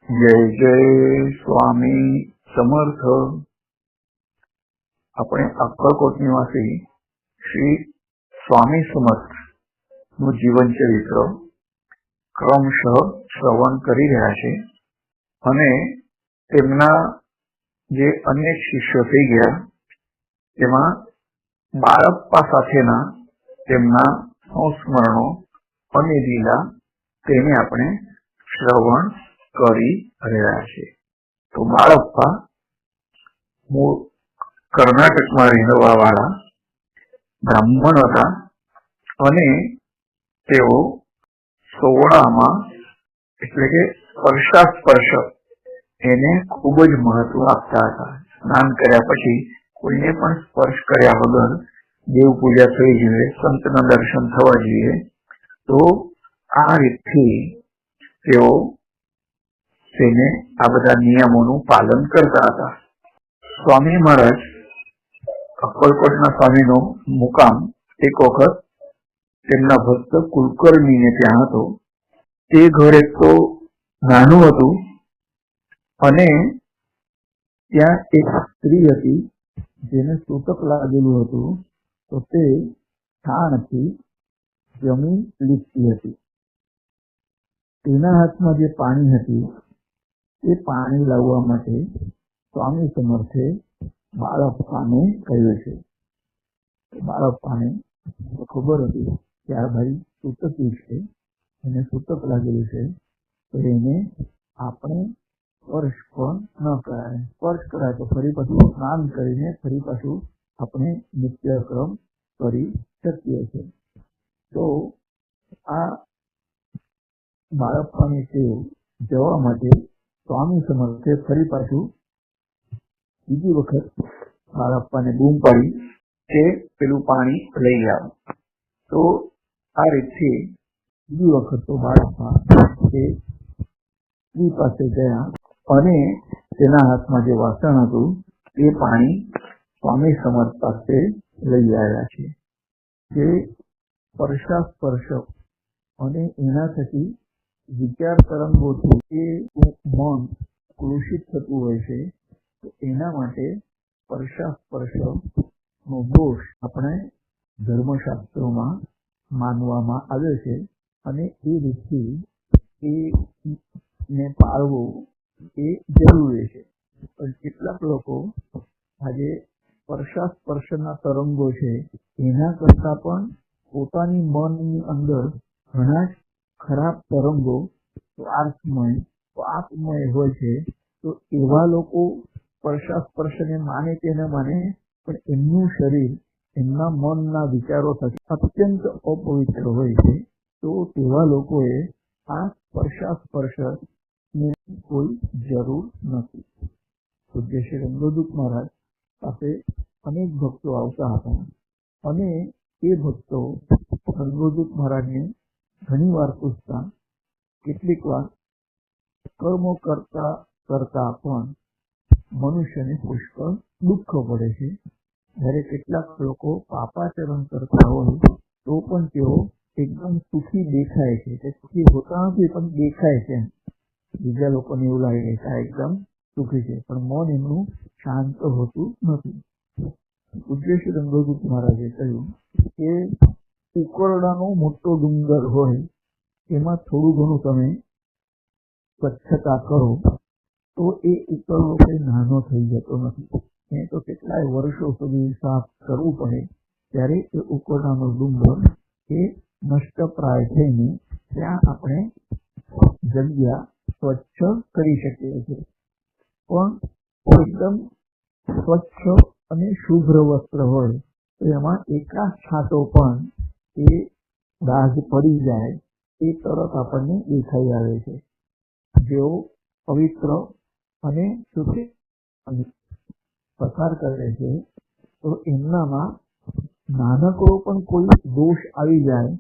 જય જય સ્વામી સમર્થ. આપણે અક્કલકોટ નિવાસી શ્રી સ્વામી સમર્થ નું જીવન ચરિત્ર ક્રમશઃ શ્રવણ કરી રહ્યા છે અને તેમના જે અનેક શિષ્યો થઈ ગયા તેમાં બાળપ્પા સાથેના તેમના સંસ્મરણો અને લીલા તેને આપણે શ્રવણ કરી રહ્યા છે. તો બાળપ્પા મૂળ કર્ણાટકમાં રહેવા વાળા બ્રાહ્મણ હતા અને તેઓ સોળામાં એટલે કે સ્પર્શાસ્પર્શ એને ખૂબ જ મહત્વ આપતા હતા. સ્નાન કર્યા પછી કોઈને પણ સ્પર્શ કર્યા વગર દેવ પૂજા થવી જોઈએ, સંતના દર્શન થવા જોઈએ. તો આ રીતથી તેઓ તેને આ બધા નિયમોનું પાલન કરતા હતા. સ્વામી મહારાજ અક્કલકોટના સ્વામીનો મુકામ એક વખત તેમના ભક્ત કુલકર્ણીને ત્યાં હતો. તે ઘર એક તો નાનું હતું અને ત્યાં એક સ્ત્રી હતી જેને સૂતક લાગેલું હતું. તો તે છાણથી જમીન લીપતી હતી. તેના હાથમાં જે પાણી હતી એ પાણી લાવવા માટે સ્વામી સમર્થે બાળપ્પાને કહ્યું છે. બાળપ્પાને ખબર હતી કે આ ભાઈ સૂતકી છે, એને સૂતક લાગેલું છે, તો એને આપણે સ્પર્શ પણ ન કરાય. સ્પર્શ કરાય તો ફરી પાછું સ્નાન કરીને ફરી પાછું આપણે નિત્યક્રમ કરી શકીએ છીએ. તો આ બાળપ્પાની ટેવ જવા માટે સ્વામી સમર્થે ફરી પાછું બીજી વખત બાળપ્પાને બૂમ પાડી કે પેલું પાણી લઈ આવો. તો આ રીતથી બીજી વખત તો બાળપ્પા એ સ્ત્રી પાસે ગયા અને તેના હાથમાં જે વાસણ હતું એ પાણી સ્વામી સમર્થ પાસે લઈ આવ્યા છે. જે સ્પર્શાસ્પર્શ અને એના થકી વિચાર તરંગોથી એ મન કલુષિત થતું હોય છે. તો એના માટે સ્પર્શાસ્પર્શ નો દોષ આપણે ધર્મશાસ્ત્રોમાં માનવામાં આવે છે અને એ રીતથી એને પાળવું એ જરૂરી છે. પણ કેટલાક લોકો આજે સ્પર્શાસ્પર્શના તરંગો છે એના કરતા પણ પોતાની મનની અંદર ઘણા ખરાબ તરંગો સ્વાર્થમય હોય છે. તો એવા લોકો સ્પર્શાસ્પર્શને માને કે ન માને પણ એમનું શરીર એમના મનના વિચારો થકી અત્યંત અપવિત્ર હોય છે. તો તેવા લોકોએ આ સ્પર્શાસ્પર્શની કોઈ જરૂર નથી. પૂજ્ય શ્રી રંગદૂત મહારાજ પાસે અનેક ભક્તો આવતા હતા અને એ ભક્તો રંગદૂત મહારાજને ઘણી વાર પૂછતા, કેટલીક વાર કર્મો કરતા કરતા પણ મનુષ્યને પુષ્કળ દુઃખ પડે છે. જ્યારે કેટલાક લોકો પાપાચરણ કરતા હોય તો પણ તેઓ એકદમ સુખી દેખાય છે. તે સુખી હોતા નથી પણ દેખાય છે. બીજા લોકોને એવું લાગે કે આ એકદમ સુખી છે પણ મન એમનું શાંત હોતું નથી. પૂજ્ય શ્રી રંગદૂત મહારાજે કહ્યું કે ઉકરડાનો મોટો ડુંગર હોય એમાં થોડું ઘણું તમે સ્વચ્છતા કરો તો એ ઉકરડો કઈ નાનો થઈ જતો નથી. એ તો કેટલાય વર્ષો સુધી સાફ કરવું પડે ત્યારે એ ઉકરડાનો ડુંગર એ નષ્ટપ્રાય થઈને ત્યાં આપણે જગ્યા સ્વચ્છ કરી શકીએ છીએ. પણ એકદમ સ્વચ્છ અને શુભ્ર વસ્ત્ર હોય તો એમાં એકાદ છાંટો પણ એ ડાઘ પડી જાય એ તરત આપણને દેખાઈ આવે છે. જેઓ પવિત્ર અને શુદ્ધ પસાર કરે છે તો એમનામાં નાનકડો પણ કોઈ દોષ આવી જાય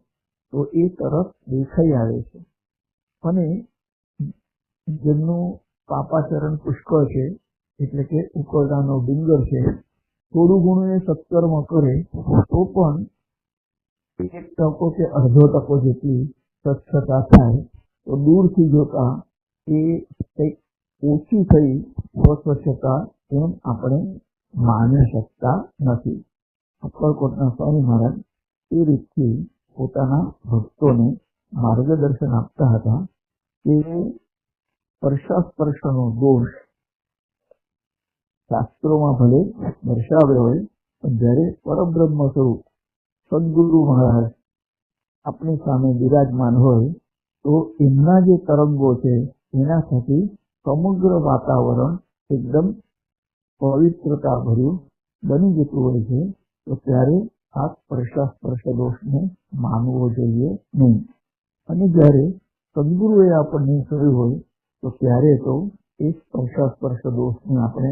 તો એ તરત દેખાઈ આવે છે. અને જેમનું પાપાચરણ પુષ્કળ છે એટલે કે ઉકરડાનો ડુંગર છે, થોડું ઘણું એ સત્કર્મ કરે તો પણ 1% કે અડધો ટકો જેટલી સ્વચ્છતા થાય તો દૂરથી જોતા એ કંઈક ઓછી થઈ અસ્વચ્છતા એમ આપણે માની શકતા નથી. અક્કલકોટના સ્વામી મહારાજ એ રીતથી પોતાના ભક્તોને માર્ગદર્શન આપતા હતા કે સ્પર્શાસ્પર્શનો દોષ શાસ્ત્રોમાં ભલે દર્શાવ્યો હોય, પણ જ્યારે પરબ્રહ્મ સ્વરૂપ સદગુરુ મહારાજ આપણી સામે બિરાજમાન હોય તો એમના જે તરંગો છે એના થકી સમગ્ર વાતાવરણ એકદમ પવિત્રતા ભર્યું બની જતું હોય છે. તો ત્યારે આ સ્પર્શાસ્પર્શ દોષને માનવો જોઈએ નહીં. અને જ્યારે સદગુરુએ આપણને કહ્યું હોય તો ત્યારે તો એ સ્પર્શાસ્પર્શ દોષને આપણે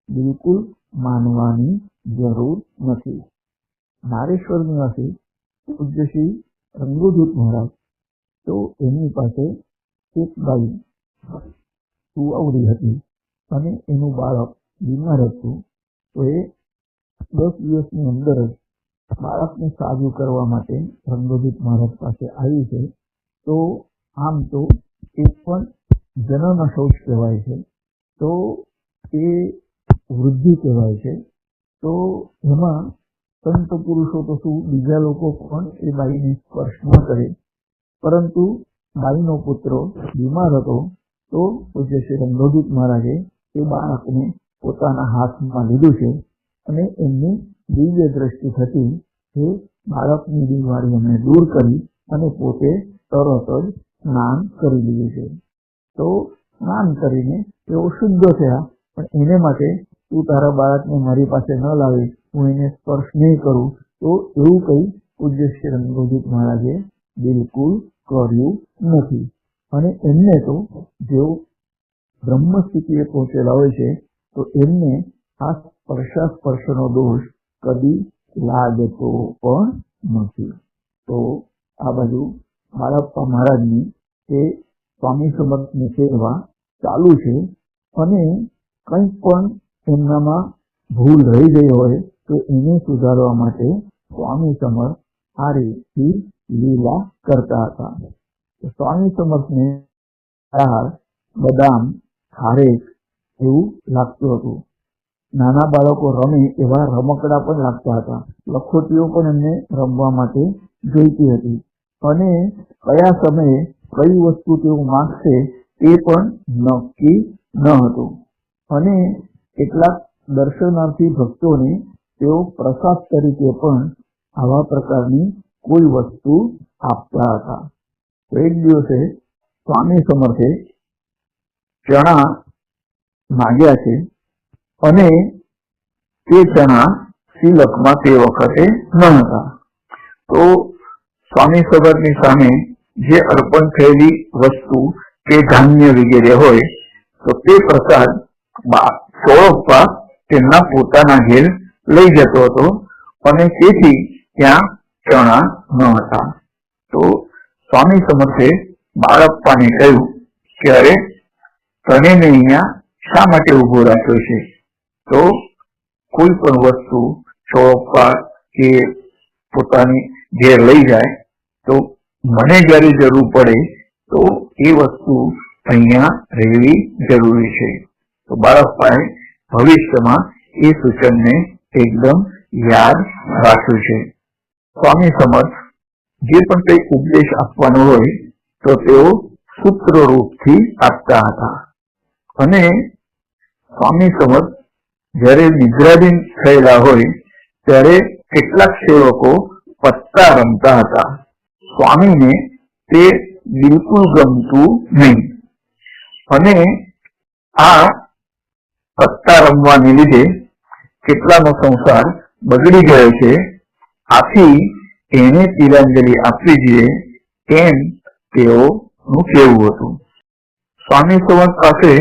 બિલકુલ માનવાની જરૂર નથી. નારેશ્વર નિવાસી પૂજ્ય શ્રી રંગોદૂત મહારાજ, તો એમની પાસે એક બાઈ સુવાવડી હતી અને એનું બાળક બીમાર હતું. તો એ 10 દિવસની અંદર જ બાળકને સાજું કરવા માટે રંગોદૂત મહારાજ પાસે આવી છે. તો આમ તો એ પણ જનન શૌચ કહેવાય છે, તો એ વૃદ્ધિ કહેવાય છે. તો એમાં સંત પુરુષો તો શું, બીજા લોકો પણ એ બાઈને સ્પર્શ ન કરે, પરંતુ બાઈનો પુત્ર બીમાર હતો. તો પૂજ્ય શ્રી રંગોદૂત મહારાજે એ બાળકને પોતાના હાથમાં લીધું છે અને એમની દિવ્ય દ્રષ્ટિ થતી એ બાળકની બીમારી એમણે દૂર કરી અને પોતે તરત જ સ્નાન કરી લીધું છે. તો સ્નાન કરીને તેઓ શુદ્ધ થયા. પણ એને માટે તું તારા બાળકને મારી પાસે ન લાવી, હું એને સ્પર્શ નહીં કરું, તો એવું કંઈ પૂજ્ય શ્રી રંગોદૂત મહારાજે બિલકુલ કર્યું નથી. અને એમને તો જેઓ બ્રહ્મ સ્થિતિએ પહોંચેલા હોય છે તો એમને આ સ્પર્શાસ્પર્શનો દોષ કદી લાગતો પણ નથી. તો આ બાજુ બાળપ્પા મહારાજની એ સ્વામી સમર્થની સેવા ચાલુ છે અને કંઈ પણ એમનામાં ભૂલ રહી ગઈ હોય તો એને સુધારવા માટે સ્વામી સમર્થ આ રીતથી લીલા કરતા હતા. સ્વામી સમર્થને દાળ, બદામ, ખારેક એવું લાગતું હતું. નાના બાળકો રમે એવા રમકડા પણ લાગતા હતા. લખોટીઓ પણ એમને રમવા માટે જોઈતી હતી. અને કયા સમયે કઈ વસ્તુ તેઓ માંગશે એ પણ નક્કી ન હતું. અને કેટલાક દર્શનાર્થી ભક્તોને તેઓ પ્રસાદ તરીકે પણ આવા પ્રકારની કોઈ વસ્તુ આપતા હતા. તો એક દિવસે સ્વામી સમર્થે ચણા માંગ્યા છે અને તે ચણા સિલકમાં તે વખતે ન હતા. તો સ્વામી સમર્થની સામે જે અર્પણ થયેલી વસ્તુ કે ધાન્ય વગેરે હોય તો તે પ્રસાદ ચોળપ્પા તેમના પોતાના ઘેર લઈ જતો હતો અને તેથી ત્યાં ચણા ન હતા. તો સ્વામી સમર્થે બાળપ્પાને કહ્યું કે અરે તને અહીંયા શા માટે ઉભો રાખ્યો છે? તો કોઈ પણ વસ્તુ ચોળપ્પા કે પોતાની ઘેર લઈ જાય તો મને જયારે જરૂર પડે તો એ વસ્તુ અહીંયા રહેવી જરૂરી છે. તો બાળપ્પાએ ભવિષ્યમાં એ સૂચનને એકદમ યાદ રાખ્યું છે. સ્વામી સમર્થ જે પણ કઈ ઉપદેશ આપવાનો હોય તો તેઓ સૂત્ર રૂપથી આપતા હતા. અને સ્વામી સમર્થ જયારે નિદ્રાધીન થયેલા હોય ત્યારે કેટલાક સેવકો પત્તા રમતા હતા. સ્વામીને તે બિલકુલ ગમતું નહીં અને આ પત્તા રમવાને લીધે કેટલાનો સંસાર બગડી ગયો છે. આથી એને તિલાંજલિ આપવી જોઈએ એમ તેઓનું કહેવું હતું. સ્વામી સમર્થ પાસે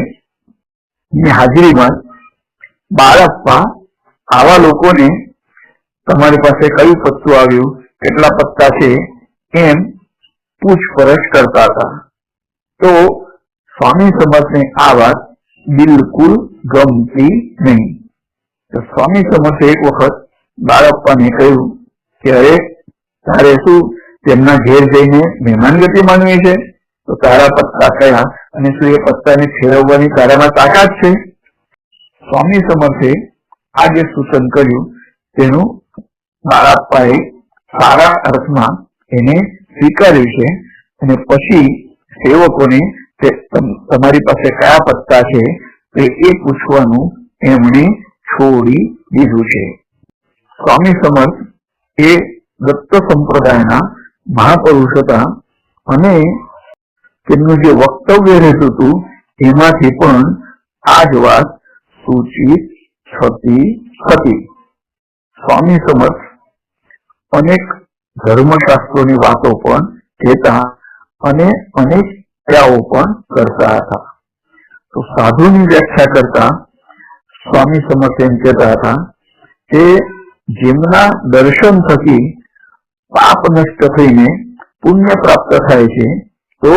ની હાજરીમાં બાળપ્પા આવા લોકોને તમારી પાસે કયું પત્તું આવ્યું, કેટલા પત્તા છે એમ પૂછપરછ કરતા હતા. તો સ્વામી સમર્થને આ વાત બિલકુલ ગમતી નહીં. તો સ્વામી સમર્થે એક વખત બાળપ્પાને કહ્યું કે અરે તારે શું તેમના ઘેર જઈને મહેમાનગતિ માનવી છે? તો તારા પત્તા કયા અને શું એ પત્તાને ફેરવવાની તારામાં તાકાત છે? સ્વામી સમર્થે આ જે સૂચન કર્યું તેનું બાળપ્પાએ સારા અર્થમાં એને સ્વીકાર્યું છે અને પછી સેવકોને તમારી પાસે કયા પત્તા છે તે એ પૂછવાનું એમણે છોડી દીધું છે. સ્વામી સમર્થ એ દત્ત સંપ્રદાયના મહાપુરુષ હતા અને તેમનું જે વક્તવ્ય રહેતું હતું એમાંથી પણ આ જ વાત સૂચિત થતી હતી. સ્વામી સમર્થ અનેક ધર્મશાસ્ત્રોની વાતો પણ કહેતા અને અનેક ક્રિયાઓ પણ કરતા હતા. તો સાધુની વ્યાખ્યા કરતા સ્વામી સમર્થ એમ કહેતા હતા કે જેમના દર્શન થકી પાપ નષ્ટ થઈને પુણ્ય પ્રાપ્ત થાય છે તો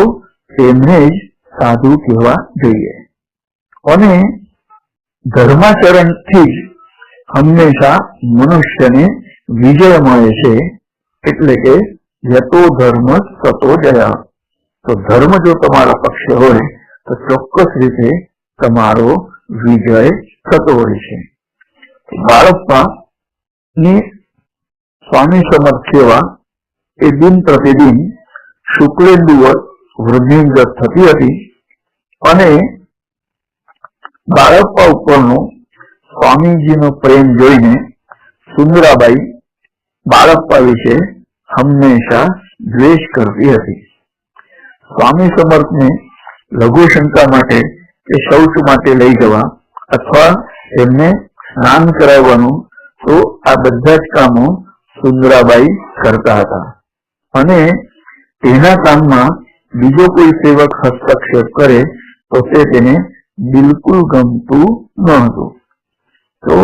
તેમને જ સાધુ કહેવા જોઈએ અને ધર્માચરણથી જ હંમેશા મનુષ્યને વિજય મળે છે. એટલે કે યતો ધર્મ તતો જય. તો ધર્મ જો તમારા પક્ષે હોય તો ચોક્કસ રીતે તમારો વિજય થતો હોય છે. બાળપ્પા ની સ્વામી સમર્થ સેવા એ દિન પ્રતિદિન શુક્લેન્દુવત વૃદ્ધિંગત થતી હતી અને બાળપ્પા ઉપરનો સ્વામીજીનો પ્રેમ જોઈને સુંદરાબાઈ બાળપ્પા વિશે હંમેશા દ્વેષ કરતી હતી. સ્વામી સમર્થને લઘુશંકા માટે કે શૌચ માટે લઈ જવા અથવા એમને સ્નાન કરાવવાનું તો આ બધા જ કામો સુંદરાબાઈ કરતા હતા અને તેના કામમાં બીજો કોઈ સેવક હસ્તક્ષેપ કરે તો તેને બિલકુલ ગમતું ન હતું. તો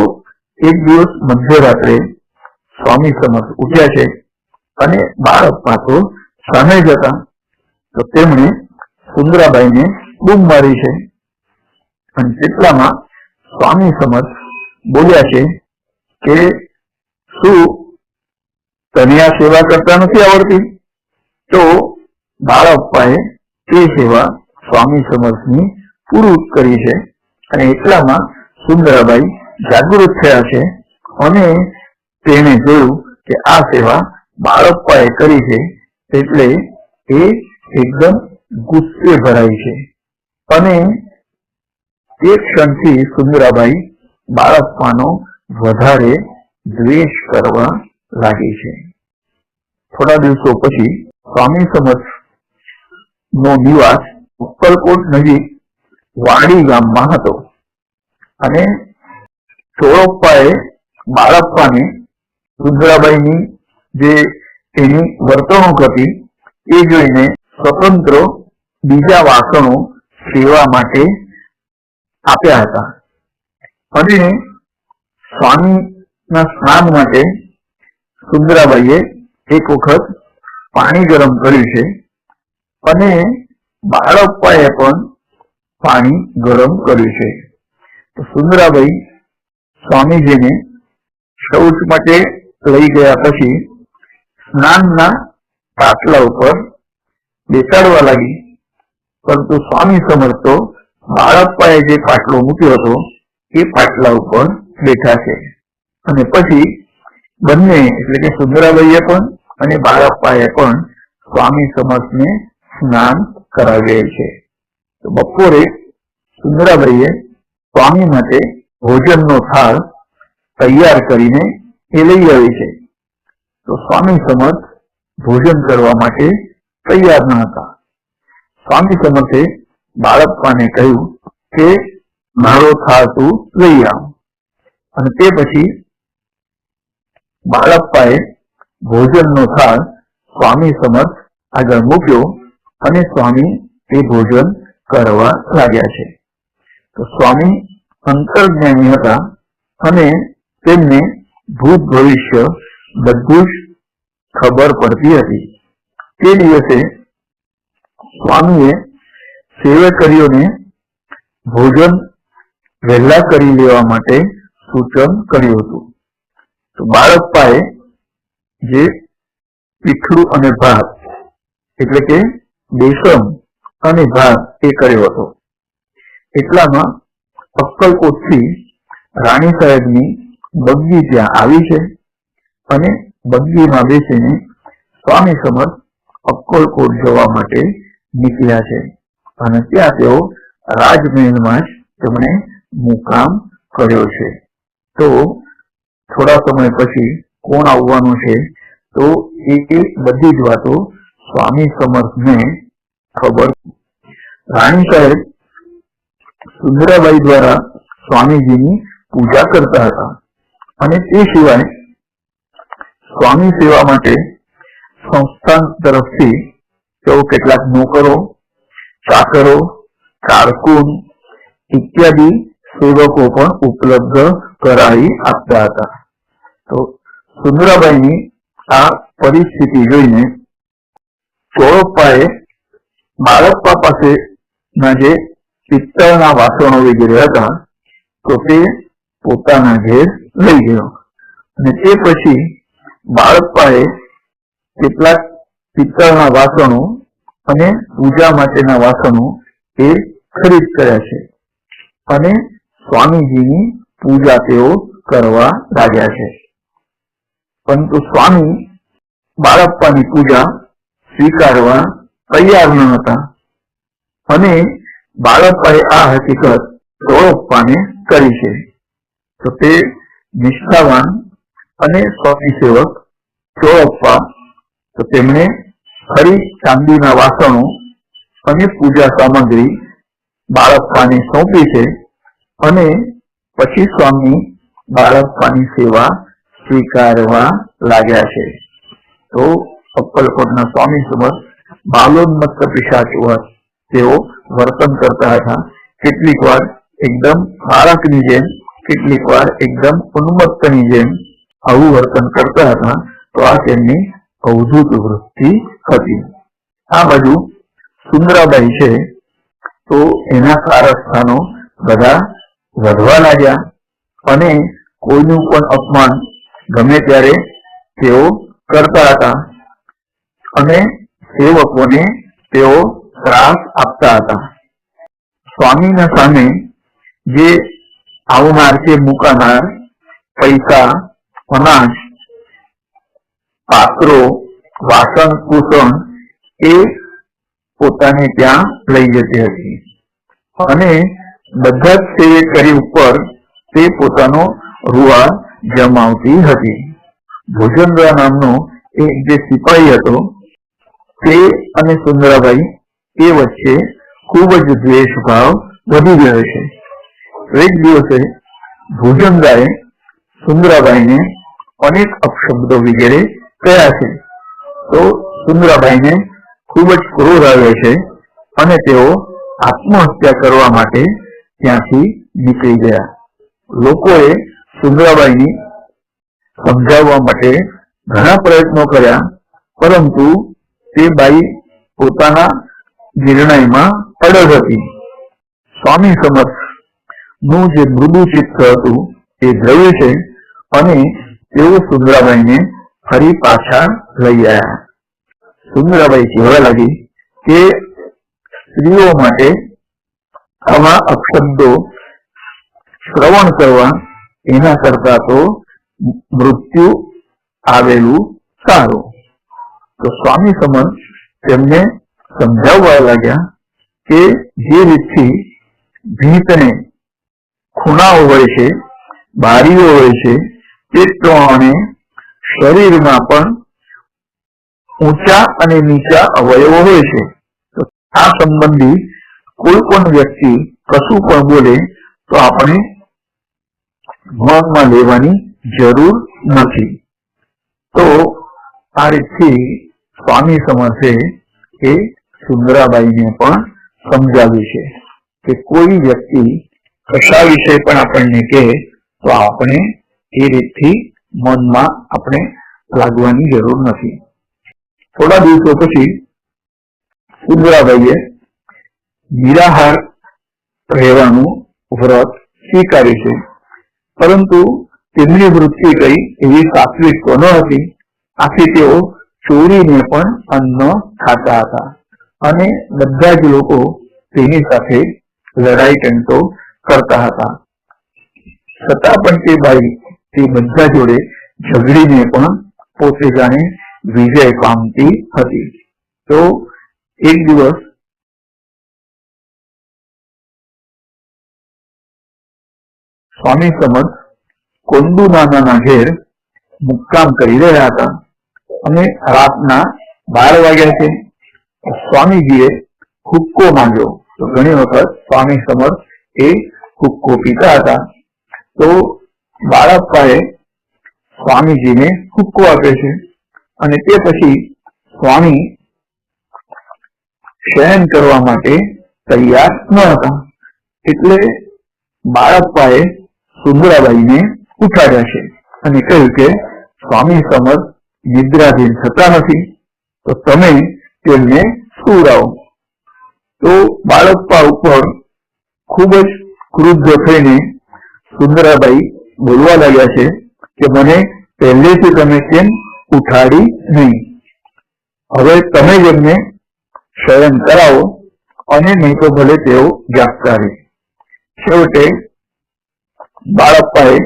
એક દિવસ મધ્યરાત્રે સ્વામી સમર્થ ઉઠ્યા છે અને બાળપ્પા તો સામે જ હતા. તો તેમણે સુંદરાબાઈને બૂમ મારી છે અને તેટલામાં સ્વામી સમર્થ બોલ્યા છે કે શું તને આ સેવા કરતા નથી આવડતી? તો બાળપ્પાએ તે સેવા સ્વામી સમર્થની પૂરું કરી છે અને એટલામાં સુંદરાબાઈ જાગૃત થયા છે અને તેને જોયું કે આ સેવા બાળપ્પાએ કરી છે એટલે એ એકદમ ગુસ્સે ભરાઈ છે અને તે ક્ષણથી સુંદરાબાઈ બાળપ્પાનો વધારે દ્વેષ કરવા લાગી છે. થોડા દિવસો પછી સ્વામી સમર્થ નો નિવાસ ઉત્તરકોટ નજીક વાડી ગામમાં હતો અને ચોળપ્પાએ બાળપ્પાને સુંદરાબાઈની જે એની વર્તણૂક હતી એ જોઈને સ્વતંત્ર બીજા વાસણો સેવા માટે આપ્યા હતા અને સ્વામીના સ્નાન માટે સુંદરાબાઈએ એક વખત પાણી ગરમ કર્યું છે અને બાળપ્પાએ પણ પાણી ગરમ કર્યું છે. તો સુંદરાબાઈ સ્વામીજીને શૌચ માટે લઈ ગયા પછી સ્નાનના પાટલા ઉપર બેસાડવા લાગી, પરંતુ સ્વામી સમર્થ તો બાળપ્પાએ જે પાટલો મૂક્યો હતો એ પાટલા ઉપર બેઠા છે અને પછી બંને એટલે કે સુંદરાબાઈએ પણ અને બાળપ્પાએ પણ સ્વામી સમર્થને સ્નાન કરાવેલ છે. તો બપોરે સુંદરાબાઈએ સ્વામી માટે ભોજનનો થાળ તૈયાર કરીને એ લઈ આવી છે. તો સ્વામી સમર્થ ભોજન કરવા માટે તૈયાર ન હતા. સ્વામી સમર્થે બાળપ્પાને કહ્યું કે મારો થાળ તું લઈ આવ અને તે પછી બાળપ્પાએ ભોજનનો થાળ સ્વામી સમર્થ આગળ મૂક્યો અને સ્વામી તે ભોજન કરવા લાગ્યા છે. તો સ્વામી અંતર્જ્ઞાની હતા અને તેમને ભૂત ભવિષ્ય બધું જ ખબર પડતી હતી. તે દિવસે સ્વામીએ સેવકરીઓને ભોજન વહેલા કરી લેવા માટે સૂચન કર્યું હતું. તો બાળપ્પાએ જે પીઠલું અને ભાત એટલે કે બેસન અને ભાગ એ કર્યો હતો. એટલામાં અક્કલકોટથી રાણી સાહેબની બગ્ગી ત્યાં આવી છે અને બગ્ગીમાં બેસીને સ્વામી સમર્થ અક્કલકોટ જવા માટે નીકળ્યા છે અને ત્યાં તેઓ રાજમહેલમાં જ તેમણે મુકામ કર્યો છે. તો થોડા સમય પછી કોણ આવવાનું છે તો એ બધી જ વાતો સ્વામી સમર્થને ખબર. રાણી સાહેબ સુંદરાબાઈ દ્વારા સ્વામીજીની પૂજા કરતા હતા અને તે સિવાય સ્વામી સેવા માટે સંસ્થાન તરફથી તેઓ કેટલાક નોકરો, ચાકરો, કારકુન ઇત્યાદિ સેવકો પણ ઉપલબ્ધ કરાવી આપતા હતા. તો સુંદરાબાઈની આ પરિસ્થિતિ જોઈને ચોળપ્પાએ બાળપ્પા પાસેના જે પિત્તળના વાસણો વગેરે હતા તો તે પોતાના ઘેર લઈ ગયો અને તે પછી બાળપ્પાએ કેટલાક પિત્તળના વાસણો અને પૂજા માટેના વાસણો એ ખરીદ કર્યા છે અને સ્વામીજીની પૂજા તેઓ કરવા લાગ્યા છે. પરંતુ સ્વામી બાળપ્પાની પૂજા સ્વીકારવા તૈયાર ન હતા અને બાળપ્પાએ આ હકીકત ચોળપ્પાને કરી છે. તો તે નિષ્ઠાવાન અને સ્વામી સેવક ચોળપ્પા તો તેમણે ફરી ચાંદીના વાસણો અને પૂજા સામગ્રી બાળપ્પાને સોંપી છે અને પછી સ્વામી બાળપ્પાની સેવા સ્વીકારવા લાગ્યા છે. તો અક્કલકોટના સ્વામી સમર્થ બાલોન્મત્ત પિશાચ તેઓ વર્તન કરતા હતા. કેટલીક વાર એકદમ બાળકની જેમ, કેટલીક વાર એકદમ ઉન્મત્તની જેમ આવું વર્તન કરતા હતા. તો આ તેમની અવધૂત વૃત્તિ હતી. આ બાજુ સુંદરાબાઈ છે તો એના કારસ્થાનો બધા વધવા લાગ્યા અને કોઈનું પણ અપમાન ગમે ત્યારે તેઓ કરતા હતા અને સેવકોને તેઓ ત્રાસ આપતા હતા. સ્વામીના સામે જે આવનાર કે મુકાનાર પૈસા, અનાજ, પાત્રો, વાસણ કુસણ એ પોતાને ત્યાં લઈ જતી હતી અને બધા જ સેવેકરી ઉપર તે પોતાનો રૂઆ જમાવતી હતી. ભોજનરા નામનો એક જે સિપાહી હતો તે અને સુંદરાબાઈ એ વચ્ચે ખૂબ જ દ્વેષ ભાવ વધી ગયો છે. એક દિવસે ભોજનરાએ સુંદરાબાઈને અનેક અપશબ્દો વગેરે કહ્યા છે. તો સુંદરાબાઈને ખૂબ જ ક્રોધ આવ્યો છે અને તેઓ આત્મહત્યા કરવા માટે ત્યાંથી નીકળી ગયા. લોકોએ સુંદરાબાઈની સમજાવવા માટે ઘણા પ્રયત્નો કર્યા પરંતુ તે બાઈ પોતાના નિર્ણયમાં અડગ હતી. સ્વામી સમર્થ નું જે મૃદુ ચિત્ત હતું એ દ્રવ્ય છે અને તેઓ સુંદરાબાઈને ફરી પાછા લઈ આવ્યા. સુંદરાબાઈ કહેવા લાગી કે સ્ત્રીઓ માટે આવા અપશબ્દો શ્રવણ કરવા એના કરતા તો મૃત્યુ આવેલું સારું. તો સ્વામી સમર્થ તેમને સમજાવવા લાગ્યા કે જે રીતથી ભીતને ખૂણાઓ હોય છે, બારીઓ હોય છે, તે પ્રમાણે શરીરમાં પણ ઊંચા અને નીચા અવયવો હોય છે. તો આ સંબંધી કોઈ પણ વ્યક્તિ કશું પણ બોલે તો આપણે મનમાં લેવાની જરૂર નથી. તો આ રીતથી સ્વામી સમર્થે એ સુંદરાબાઈને પણ સમજાવ્યું છે કે કોઈ વ્યક્તિ કશા વિશે પણ આપણને કહે તો આપણે એ રીતથી મનમાં આપણે લાગવાની જરૂર નથી. થોડા દિવસો પછી સુંદરાબાઈએ નિરાહાર રહેવાનું વ્રત સ્વીકાર્યું છે પરંતુ તેમની વૃત્તિ કઈ એવી સાત્વિક તો ન હતી. આથી તેઓ ચોરીને પણ અન્ન ખાતા હતા અને બધા જ લોકો તેની સાથે લડાઈ ટંટો કરતા હતા. છતાં પણ તે બાઈ તે બધા જોડે ઝઘડીને પણ પોતે જાણે વિજય પામતી હતી. તો એક દિવસ સ્વામી સમર્થ કોંડુનાના ઘેર મુક્કામ કરી રહ્યા હતા અને રાતના 12 વાગ્યા છે. સ્વામીજીએ હુક્કો માંગ્યો. તો ઘણી વખત સ્વામી સમર્થ એ હુક્કો પીતા હતા. તો બાળપ્પાએ સ્વામીજીને હુક્કો આપે છે અને તે પછી સ્વામી શયન કરવા માટે તૈયાર ન હતા. એટલે બાળપ્પાએ સુંદરાબાઈને ઉઠાડ્યા છે અને કહ્યું કે સ્વામી સમર્થ નિદ્રાધીન થતા નથી, તો તમે તેમને સુવડાવો. તો બાળપ્પા ઉપર ખૂબ જ ક્રુદ્ધ થઈને સુંદરાબાઈ બોલવા લાગ્યા છે કે મને પહેલેથી તમે કેમ ઉઠાડી નહીં? હવે તમે જ એમને શયન કરાવો અને નહીં તો ભલે તેઓ જાગતા રહે. છેવટે બાળપ્પાએ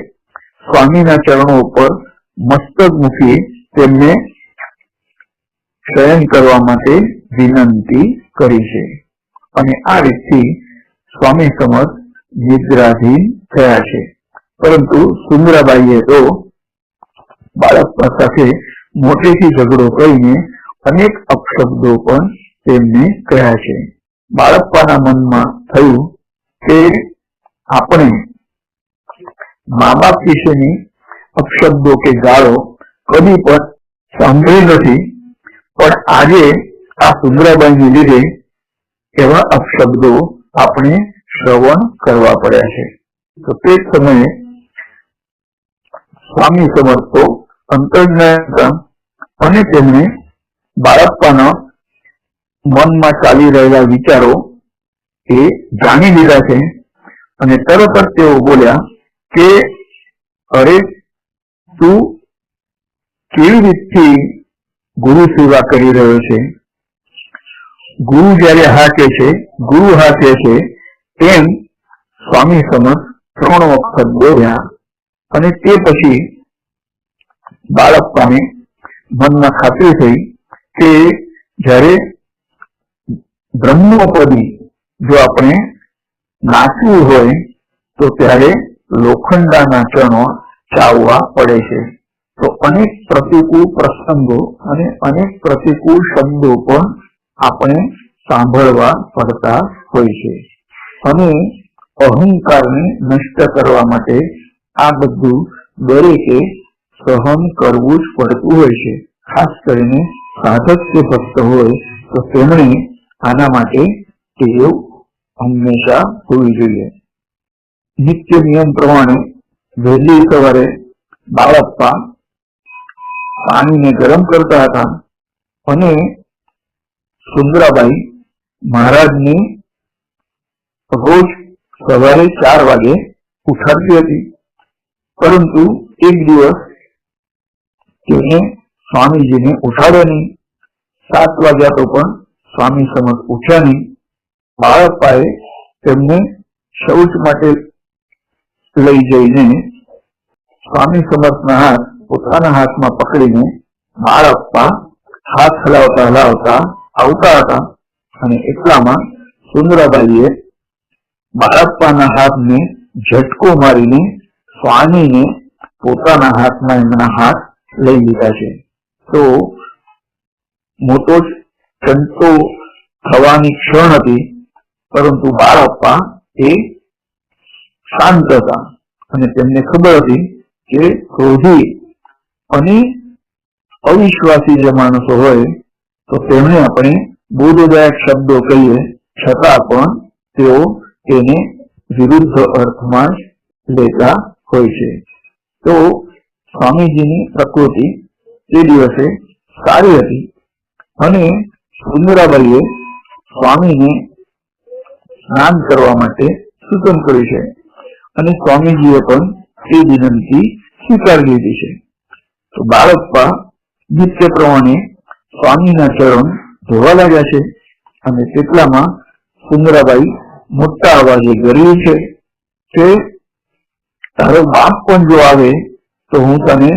સ્વામીના ચરણો ઉપર મસ્તક મૂકી તેમને શયન કરવા માટે વિનંતી કરી છે અને આ રીતથી સ્વામી સમર્થ નિદ્રાધીન થયા છે. પરંતુ સુંદરાબાઈએ તો બાળપ્પા સાથે મોટેથી ઝઘડો કરીને અનેક અપશબ્દો પણ તેમને કહ્યા છે. બાળપ્પાના મનમાં થયું કે આપણે મા બાપ વિશેની અપશબ્દો કે ગાળો કદી પણ સાંભળી નથી, પણ આજે આ સુંદરાબાઈને લીધે એવા અપશબ્દો આપણે શ્રવણ કરવા પડ્યા છે. તો તે સમયે સ્વામી સમર્થો અંતર્જ્ઞાન અને તેમણે બાળપ્પાના મનમાં ચાલી રહેલા વિચારો એ જાણી લીધા છે અને તરત જ તેઓ બોલ્યા કે અરે તું કેવી રીતથી ગુરુ સેવા કરી રહ્યો છે? ગુરુ જયારે હાકે છે, ગુરુ હાકે છે તેમ સ્વામી સમર્થ 3 વખત બોલ્યા અને તે પછી બાળપ્પાને મનમાં ખાતરી થઈ કે જ્યારે બ્રહ્મોપદી જો આપણે નાચવું હોય તો ત્યારે લોખંડાના ચણો ચાવવા પડે છે. તો અનેક પ્રતિકૂળ પ્રસંગો અને અનેક પ્રતિકૂળ શબ્દો પણ આપણે સાંભળવા પડતા હોય છે અને અહંકારને નષ્ટ કરવા માટે આ બધું દરેકે સહન કરવું જ પડતું હોય છે. ખાસ કરીને સાધક કે ભક્ત હોય તો તેમણે આના માટે ટેવ હંમેશા હોવી જોઈએ. નિત્ય નિયમ પ્રમાણે વહેલી સવારે બાળપ્પા પાણીને ગરમ કરતા હતા અને સુંદરાબાઈ મહારાજને રોજ સવારે 4 વાગે ઉઠાડતી હતી. પરંતુ એક દિવસ તેને સ્વામીજીને ઉઠાડ્યા નહીં. 7 વાગ્યા તો પણ સ્વામી સમર્થ ઉઠ્યા નહીં. બાળપ્પાએ તેમને શૌચ માટે લઈ જઈને સ્વામી સમર્થના હાથ પોતાના હાથમાં પકડીને બાળપ્પા હાથ હલાવતા હલાવતા આવતા હતા અને એટલામાં સુંદરાબાઈએ બાળપ્પાના હાથને ઝટકો મારીને સ્વામીને પોતાના હાથમાં એમના હાથ લઈ લીધા છે. તો મોટો ચંતો થવાની ક્ષણ હતી, પરંતુ બાળપ્પા એ શાંત હતા અને તેમને ખબર હતી કે ક્રોધી અને અવિશ્વાસી જે માણસો હોય તો તેમને આપણે બોધદાયક શબ્દો કહીએ છતાં પણ તેઓ તેને વિરુદ્ધ અર્થમાં જ લેતા હોય છે. તો સ્વામીજીની પ્રકૃતિ તે દિવસે સારી હતી અને સુંદરાબાઈએ સ્વામીને સ્નાન કરવા માટે સૂચન કર્યું છે અને સ્વામીજીએ પણ તે વિનંતી સ્વીકારી લીધી છે. તો બાળપ્પા નિત્ય પ્રમાણે સ્વામીના ચરણ ધોવા લાગ્યા છે અને તેટલામાં સુંદરાબાઈ મોટા અવાજે ગરવી છે કે તારો બાપ પણ જો આવે તો હું તને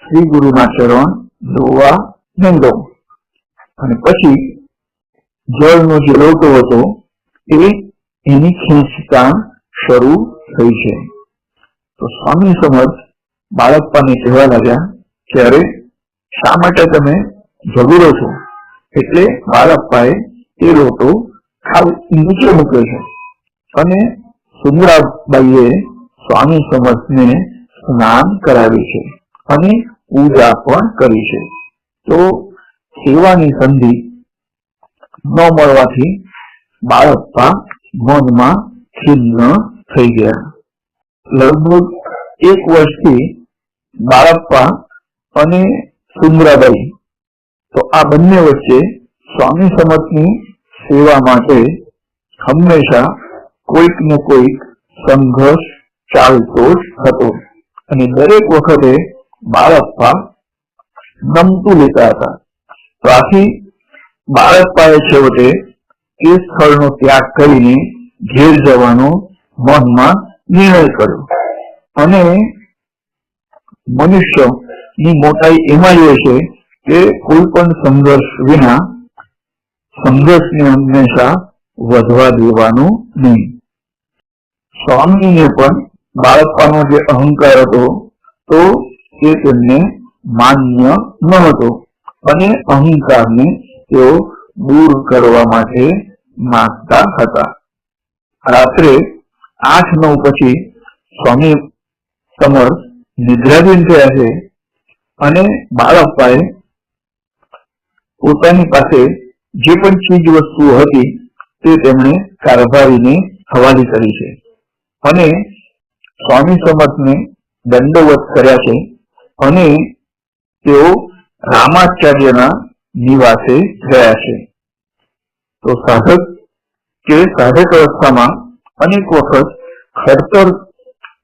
શ્રી ગુરુના ચરણ ધોવા નહીં દઉં. અને પછી જળનો જે લોટો હતો એ એની ખેંચતાણ શરૂ થઈ છે. તો સ્વામી સમર્થ બાળપ્પાને કહેવા લાગ્યા કે અરે શા માટે તમે ઝઘડો છો? એટલે બાળપ્પાએ એ લોટો નીચે મૂક્યો છે અને સુંદરાબાઈએ સ્વામી સમર્થને સ્નાન કરાવ્યું છે અને પૂજા પણ કરી છે. તો સેવાની સંધિ ન મળવાથી બાળપ્પા મનમાં ખિન્ન થઈ ગયા. લગભગ 1 વર્ષથી બાળપ્પા અને સુંદરાબાઈ તો આ બંને વચ્ચે સ્વામી સમર્થની સેવા માટે હંમેશા કોઈક ને કોઈક સંઘર્ષ ચાલતો જ હતો અને દરેક વખતે બાળપ્પા નમતું લેતા હતા. તો આથી બાળપ્પાએ છેવટે એ સ્થળનો ત્યાગ કરીને ઘેર જવાનો મનમાં નિર્ણય કર્યો. અને મનુષ્યની મોટાઈ એમાં હોય છે કે કોઈ પણ સંઘર્ષ વિના સંઘર્ષને હંમેશા વધવા દેવાનું નહીં. સ્વામીને પણ બાળપ્પાનો જે અહંકાર હતો તો એ તેમને માન્ય ન હતો અને અહંકારને તેઓ દૂર કરવા માટે માંગતા હતા. રાત્રે 8-9 પછી સ્વામી સમર્થ નિદ્રાધીન થયા છે અને બાળપ્પાએ પોતાની પાસે જે પણ ચીજ વસ્તુઓ હતી તે તેમણે કારભારીને હવાલી કરી છે અને સ્વામી સમર્થને દંડવત કર્યા છે અને તેઓ રામાચાર્યના નિવાસે ગયા છે. તો સાધક અવસ્થામાં અનેક વખત ખડતર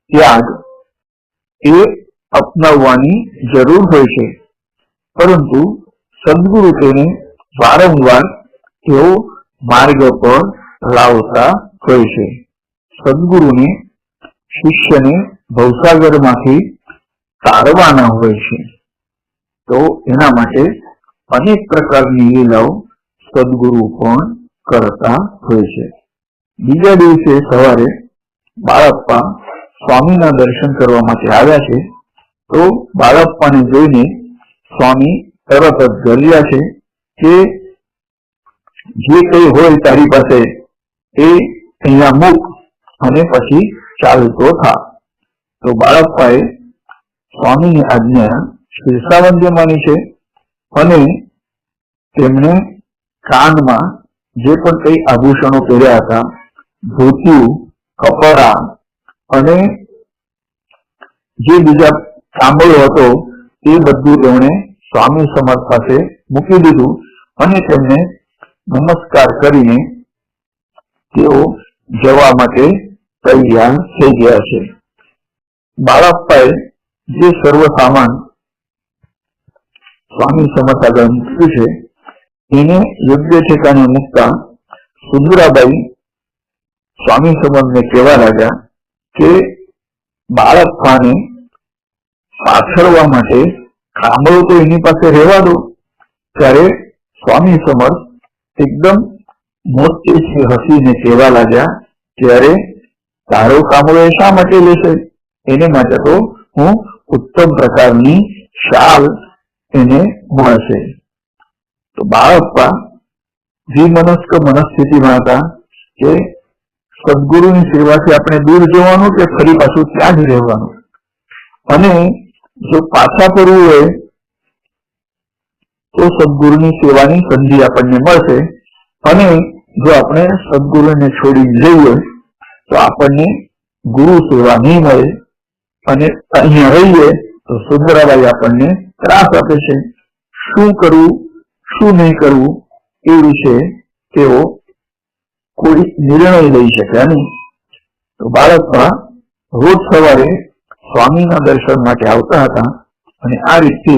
ત્યાગ એ અપનાવવાની જરૂર હોય છે, પરંતુ સદગુરુ તેને વારંવાર તેઓ માર્ગ પર લાવતા હોય છે. સદગુરુને શિષ્યને ભવસાગરમાંથી તારવાના હોય છે. તો એના માટે અનેક પ્રકારની લીલાઓ સદગુરુ પણ કરતા હોય છે. બીજા દિવસે સવારે બાળપ્પા સ્વામીના દર્શન કરવા માટે આવ્યા છે. તો બાળપ્પાને જોઈને સ્વામી તરત જ ગર્યા છે કે જે કઈ હોય તારી પાસે એ અહીંયા મૂક અને પછી ચાલતો થા. તો બાળપ્પાએ સ્વામીની આજ્ઞા શીર્ષાવંદ્ય માની છે અને તેમણે કાનમાં જે પણ કઈ આભૂષણો પહેર્યા હતા, ધોતિયું, કપડા અને જે બીજા સાંભળો હતો એ બધું તેમણે સ્વામી સમર્થ પાસે મૂકી દીધું અને તેમને નમસ્કાર કરીને તેઓ જવા માટે તૈયાર થઈ ગયા છે. બાળપ્પાએ જે સર્વ સામાન સ્વામી સમર્થ આગળ મૂક્યું છે એને યોગ્ય ઠેકાણે મૂકતા સુંદરાબાઈ સ્વામી સમર્થને કહેવા લાગ્યા કે બાળપ્પાને પાછળવા માટે કામળો તો એની પાસે રહેવા દો. ત્યારે સ્વામી સમર્થ એકદમ મોટેથી હસીને કહેવા લાગ્યા કે અરે તારો કામળો એ શા માટે લેશે? એને માટે તો હું ઉત્તમ પ્રકારની શાલ એને મળશે. તો બાળપ્પા વિમનસ્ક મનસ્થિતિમાં હતા કે સદગુરુની સેવાથી આપણે દૂર જવાનું કે ફરી પાછું ત્યાં જ રહેવાનું, અને જો પાછા ફરવું હોય તો સદગુરુની સેવાની સંધિ આપણને મળશે, અને જો આપણે સદગુરુને છોડી જઈએ તો આપણને ગુરુ સેવા નહીં મળે અને અહીંયા રહીએ તો સુંદરાબાઈ આપણને ત્રાસ આપે છે. શું કરવું શું નહીં કરવું એ વિશે તેઓ કોઈ નિર્ણય લઈ શક્યા નહીં. તો બાળપ્પા રોજ સવારે સ્વામીના દર્શન માટે આવતા હતા અને આ રીતે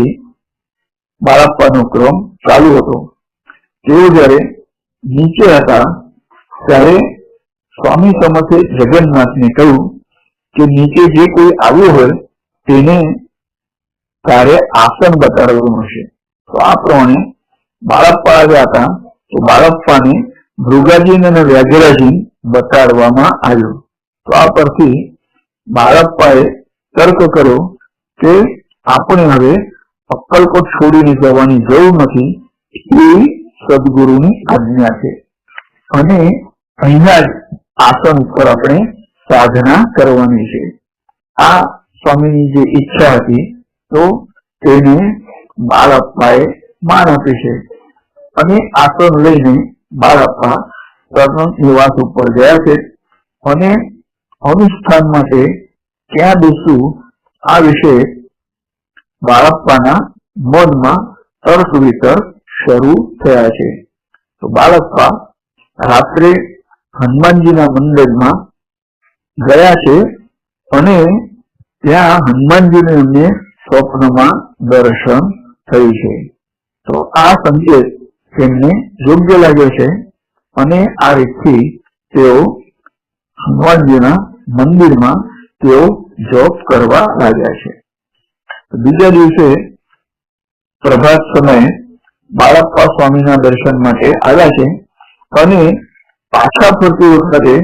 બાળપ્પાનો ક્રમ ચાલુ હતો. તેઓ જયારે નીચે હતા ત્યારે સ્વામી સમર્થે જગન્નાથને કહ્યું કે નીચે જે કોઈ આવ્યો હોય તેને તારે આસન બતાડવાનું હશે. તો આ પ્રમાણે બાળપ્પા આવ્યા હતા તો બાળપ્પાને ભૃગાજીને અને વ્યાઘરાજી બતાડવામાં આવ્યું. તો આ પરથી બાળપ્પાએ તર્ક કર્યો કે આપણે હવે અક્કલકોટ છોડીને જવાની જરૂર નથી, એ સદગુરુની આજ્ઞા છે અને અહીંયા જ આસન ઉપર આપણે સાધના કરવાની છે. આ સ્વામીની જે ઈચ્છા હતી તો તેને બાળપ્પાએ માન આપી છે અને આસન લઈને બાળપ્પા તરણ નિવાસ ઉપર ગયા છે અને અનુષ્ઠાન માટે ક્યાં બેસવું આ વિશે બાળપ્પાના મનમાં તર્ક વિતર્ક શરૂ થયા છે. તો બાળપ્પા રાત્રે હનુમાનજીના મંદિરમાં ગયા છે અને ત્યાં હનુમાનજીને એમને સ્વપ્નમાં દર્શન થયું છે. તો આ સંકેત તેમને યોગ્ય લાગ્યો છે અને આ રીતથી તેઓ હનુમાનજીના મંદિરમાં તેઓ જોપ કરવા લાગ્યા છે. બીજા દિવસે પ્રભાત સમયે બાળપ્પા સ્વામીના દર્શન માટે આવ્યા છે અને પાછા ફરતી વખતે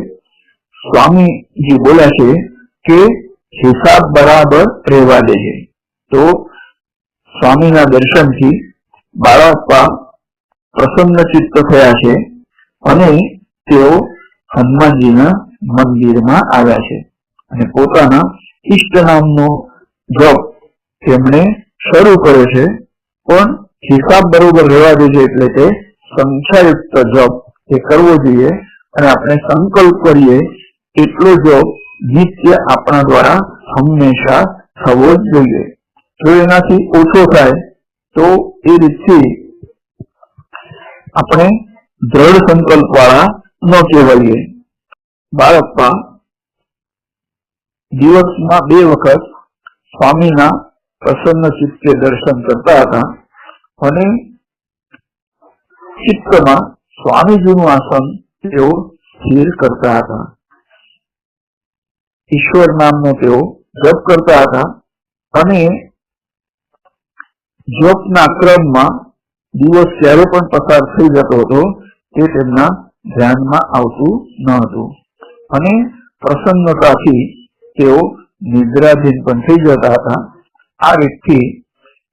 સ્વામીજી બોલ્યા છે કે હિસાબ બરાબર રહેવા દેજે. તો સ્વામીના દર્શનથી બાળપ્પા પ્રસન્ન ચિત્ત થયા છે અને તેઓ હનુમાનજીના મંદિરમાં આવ્યા છે અને પોતાના ઈષ્ટ નામનો જપ તેમણે શરૂ કર્યો છે. પણ હિસાબ બરોબર રહેવા દેજે એટલે કે સંખ્યાયુક્ત જપ એ કરવો જોઈએ અને આપણે સંકલ્પ કરીએ એટલો જપ નિત્ય આપણા દ્વારા હંમેશા થવો જ જોઈએ. જો એનાથી ઓછો થાય તો એ રીતથી આપણે દ્રઢ સંકલ્પ વાળા ન કહેવાઈએ. બાળપ્પા દિવસમાં 2 વખત સ્વામીના પ્રસન્ન ચિત્તે દર્શન કરતા હતા અને ચિત્તમાં સ્વામીજીનું આસન તેઓ સ્થિર કરતા હતા. ઈશ્વર નામનો તેઓ જપ કરતા હતા અને જપના ક્રમમાં દિવસ ક્યારે પણ પસાર થઈ જતો હતો તે તેમના ધ્યાનમાં આવતું ન હતું અને પ્રસન્નતાથી તેઓ નિદ્રાધીન પણ થઈ જતા હતા. આ રીતથી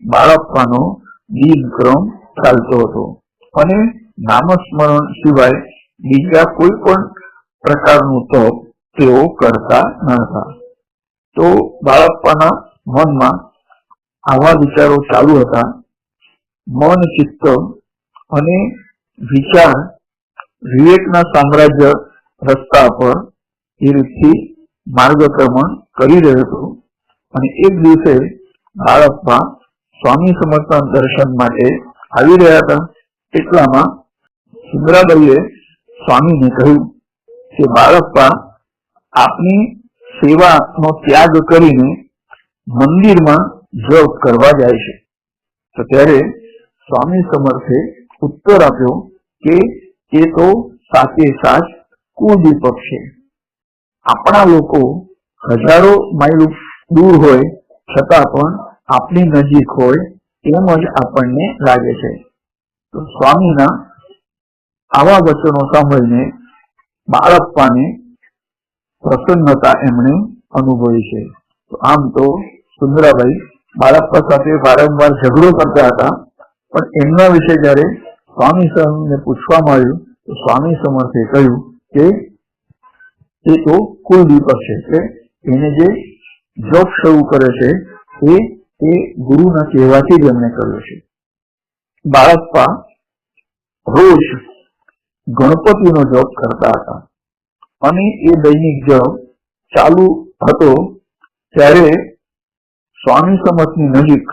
બાળપ્પાનો દિનક્રમ ચાલતો હતો અને નામસ્મરણ સિવાય બીજા કોઈ પણ પ્રકારનું તપ તેઓ કરતા ન હતા. તો બાળપ્પાના મનમાં આવા વિચારો ચાલુ હતા. મન, ચિત્ત અને વિચાર વિવેકના સામ્રાજ્ય રસ્તા પર એ રીતથી માર્ગક્રમણ કરી રહ્યો હતો અને એક દિવસે બાળપ્પા સ્વામી સમર્થના દર્શન માટે આવી રહ્યા હતા. એટલામાં સુંદરાબાઈએ સ્વામીને કહ્યું કે બાળપ્પા આપની સેવાનો ત્યાગ કરીને મંદિરમાં જપ કરવા જાય છે. તો ત્યારે સ્વામી સમર્થે ઉત્તર આપ્યો કે એ તો સાચે સાચ કુદીપક છે. આપણા લોકો હજારો માઇલ દૂર હોય છતાં પણ આપણી નજીક હોય એમ જ આપણને લાગે છે. તો સ્વામીના આવા વચનો સાંભળીને બાળપ્પાને પ્રસન્નતા એમણે અનુભવી છે. તો આમ તો સુંદરાબાઈ બાળપ્પા સાથે વારંવાર ઝઘડો કરતા હતા પણ એમના વિશે જયારે સ્વામી સમર્થને પૂછવામાં આવ્યું તો સ્વામી સમર્થે કહ્યું કે એ તો કુલદીપક છે, એટલે એને જે જપ શરૂ કરે છે એ ગુરુના કહેવાથી જ એમણે કર્યો છે. બાળપ્પા રોજ ગણપતિનો જપ કરતા હતા અને એ દૈનિક જપ ચાલુ હતો ત્યારે સ્વામી સમર્થની નજીક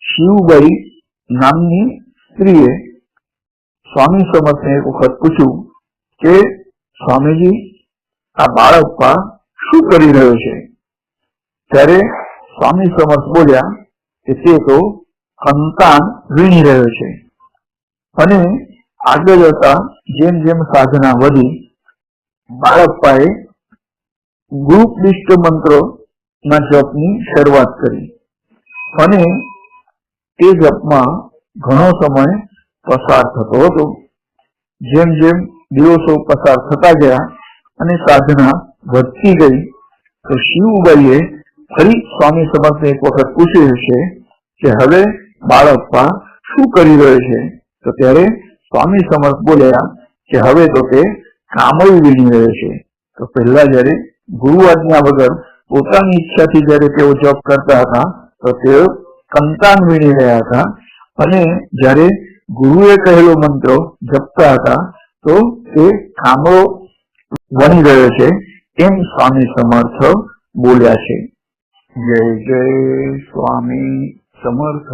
શિવબાઈ નામની સ્ત્રીએ સ્વામી સમર્થને એક વખત પૂછ્યું કે સ્વામીજી આ બાળપ્પા શું કરી રહ્યો છે? ત્યારે સ્વામી સમર્થ બોલ્યા કે તે તો સંતાન વીણી રહ્યો છે અને આગળ જતા જેમ જેમ સાધના વધી બાળપ્પાએ ગુરુપદિષ્ટ મંત્રોના જપની શરૂઆત કરી અને તે જપમાં ઘણો સમય પસાર થતો હતો. જેમ જેમ દિવસો પસાર થતા ગયા અને સાધના વધતી ગઈ તો શિવબાઈએ ફરી સ્વામી સમર્થને એક વખત પૂછ્યું છે કે હવે બાળપ્પા શું કરી રહ્યો છે? તો ત્યારે સ્વામી સમર્થ બોલ્યા કે હવે તો તે કામળું વીણી રહ્યો છે. તો પહેલા જયારે ગુરુ આજ્ઞા વગર પોતાની ઈચ્છાથી જયારે તેઓ જપ કરતા હતા તો તેઓ કંતાન વીણી રહ્યા હતા અને જયારે ગુરુએ કહેલો મંત્ર જપતા હતા તો તે કામળો વણી રહ્યો છે એમ સ્વામી સમર્થ બોલ્યા છે. જય જય સ્વામી સમર્થ.